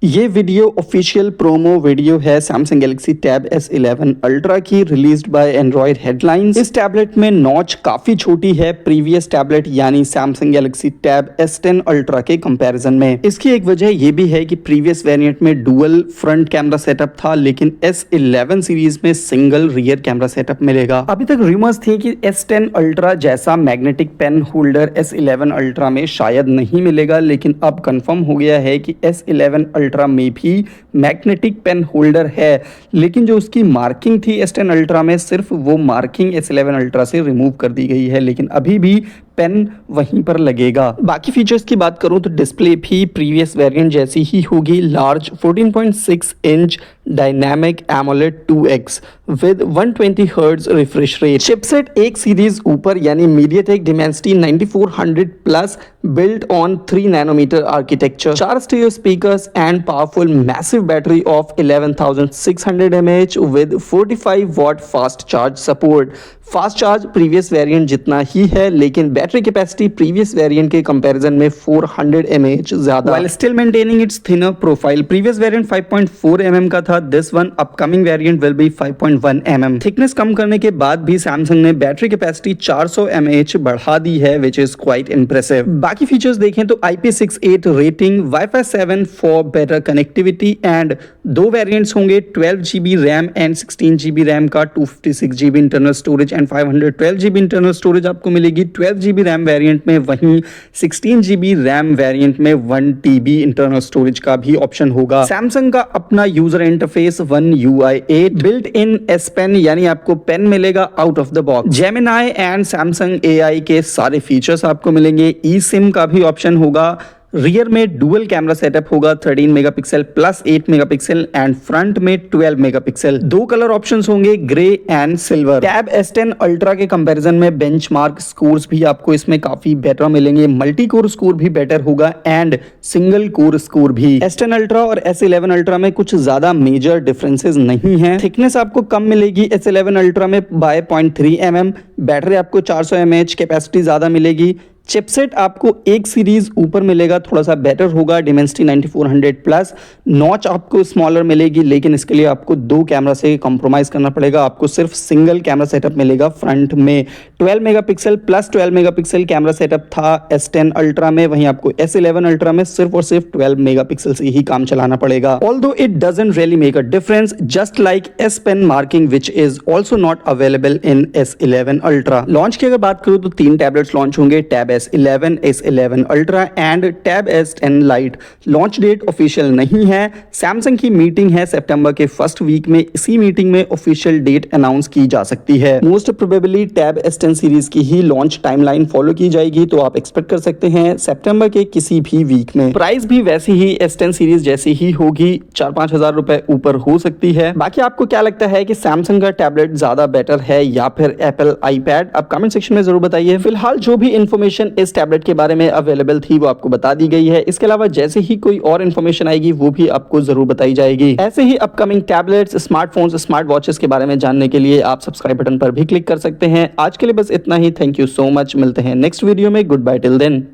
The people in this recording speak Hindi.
ये वीडियो ऑफिशियल प्रोमो वीडियो है Samsung Galaxy tab S11 ultra की, रिलीज्ड बाय एंड्रॉइड हेडलाइंस। इस टैबलेट में नॉच काफी छोटी है प्रीवियस टैबलेट यानी Samsung Galaxy tab S10 ultra के कंपैरिजन में। इसकी एक वजह ये भी है कि प्रीवियस वेरिएंट में डुअल फ्रंट कैमरा सेटअप था, लेकिन S11 सीरीज में सिंगल रियर कैमरा सेटअप मिलेगा। अभी तक रूमर्स थी कि S10 अल्ट्रा जैसा magnetic pen holder S11 ultra में शायद नहीं मिलेगा, लेकिन अब कंफर्म हो गया है कि S11 अल्ट्रा में भी मैग्नेटिक पेन होल्डर है, लेकिन जो उसकी मार्किंग थी S10 अल्ट्रा में, सिर्फ वो मार्किंग S11 अल्ट्रा से रिमूव कर दी गई है, लेकिन अभी भी पेन वहीं पर लगेगा। बाकी फीचर्स की बात करूं तो डिस्प्ले भी प्रीवियस वेरिएंट जैसी ही होगी, large 14.6 inch dynamic AMOLED 2x with 120 hertz refresh rate. Chipset एक सीरीज ऊपर यानी MediaTek Dimensity 9400 plus built on 3 nanometre architecture, 4 stereo speakers and powerful massive battery of 11600 mAh with 45 watt fast charge support. Fast charge previous variant जितना ही है, लेकिन बैटरी कैपेसिटी प्रीवियस वेरिएंट के कंपैरिजन में 400 mAh ज्यादा, while still maintaining its thinner profile। Previous variant 5.4 mm का था, this one upcoming variant will be 5.1 mm। Thickness कम करने के बाद भी सैमसंग ने बैटरी कैपेसिटी 400 mAh बढ़ा दी है, विच इज क्वाइट इंप्रेसिव। बाकी फीचर्स देखें तो IP68 rating, Wi-Fi 7 for better connectivity and 2 variants होंगे, 12GB RAM and 16GB RAM का, 256GB internal storage and 512GB internal storage आपको मिलेगी 12GB रैम वेरिएंट में। वहीं 16GB रैम वेरिएंट में 1TB इंटरनल स्टोरेज का भी ऑप्शन होगा। सैमसंग का अपना user interface One UI 8, built in S Pen यानी आपको पेन मिलेगा out of the box. Gemini and Samsung AI के सारे फीचर्स आपको मिलेंगे। eSIM का भी ऑप्शन होगा। रियर में डुअल कैमरा सेटअप होगा, 13 megapixel plus 8 megapixel and front में 12 मेगापिक्सल। 2 कलर ऑप्शंस होंगे, grey and silver. Tab S10 ultra के कंपैरिजन में बेंचमार्क स्कोर्स भी आपको इसमें काफी बेटर मिलेंगे। मल्टी कोर स्कोर भी बेटर होगा एंड सिंगल कोर स्कोर भी। S10 अल्ट्रा और S11 अल्ट्रा में कुछ ज्यादा मेजर डिफरेंसेस नहीं है। थिकनेस आपको कम मिलेगी S11 अल्ट्रा में बाय 0.3 mm। बैटरी आपको 400 mAh कैपेसिटी ज्यादा मिलेगी। चिपसेट आपको एक सीरीज ऊपर मिलेगा, थोड़ा सा बेटर होगा, डिमेंसिटी 9400 प्लस। नॉच आपको स्मॉलर मिलेगी, लेकिन इसके लिए आपको 2 कैमरा से कॉम्प्रोमाइज करना पड़ेगा। आपको सिर्फ सिंगल कैमरा सेटअप मिलेगा फ्रंट में। 12 megapixel plus 12 megapixel camera setup था S10 अल्ट्रा में, वहीं आपको S11 अल्ट्रा में सिर्फ और सिर्फ 12 मेगापिक्सल से ही काम चलाना पड़ेगा। Although it doesn't really make a difference, just like S Pen marking which is also not available in S11 ultra. Launch की अगर बात करूँ तो 3 टैबलेट्स लॉन्च होंगे, tab S11, S11 ultra and tab S10 lite. Launch date official नहीं है। सैमसंग की मीटिंग है सितंबर के फर्स्ट वीक में, इसी मीटिंग में ऑफिशियल डेट अनाउंस की जा सकती है। Most probably tab S10 series की ही लॉन्च टाइमलाइन फॉलो की जाएगी, तो आप एक्सपेक्ट कर सकते हैं सितंबर के किसी भी वीक में। प्राइस भी वैसी ही S10 सीरीज जैसी ही होगी, 4-5 हजार रुपए ऊपर हो सकती है। बाकी आपको क्या लगता है कि सैमसंग का टैबलेट ज्यादा बेटर है या फिर एप्पल आईपैड? आप कमेंट सेक्शन में जरूर बताइए। फिलहाल जो भी इंफॉर्मेशन इस टैबलेट के बारे में अवेलेबल थी वो आपको बता दी गई है। इसके अलावा जैसे ही कोई और इन्फॉर्मेशन आएगी वो भी आपको जरूर बताई जाएगी। ऐसे ही upcoming tablets, smartphones, smart watches के बारे में जानने के लिए आप सब्सक्राइब बटन पर भी क्लिक कर सकते हैं। आज के लिए बस इतना ही। Thank you so much. मिलते हैं नेक्स्ट वीडियो में। Goodbye till then.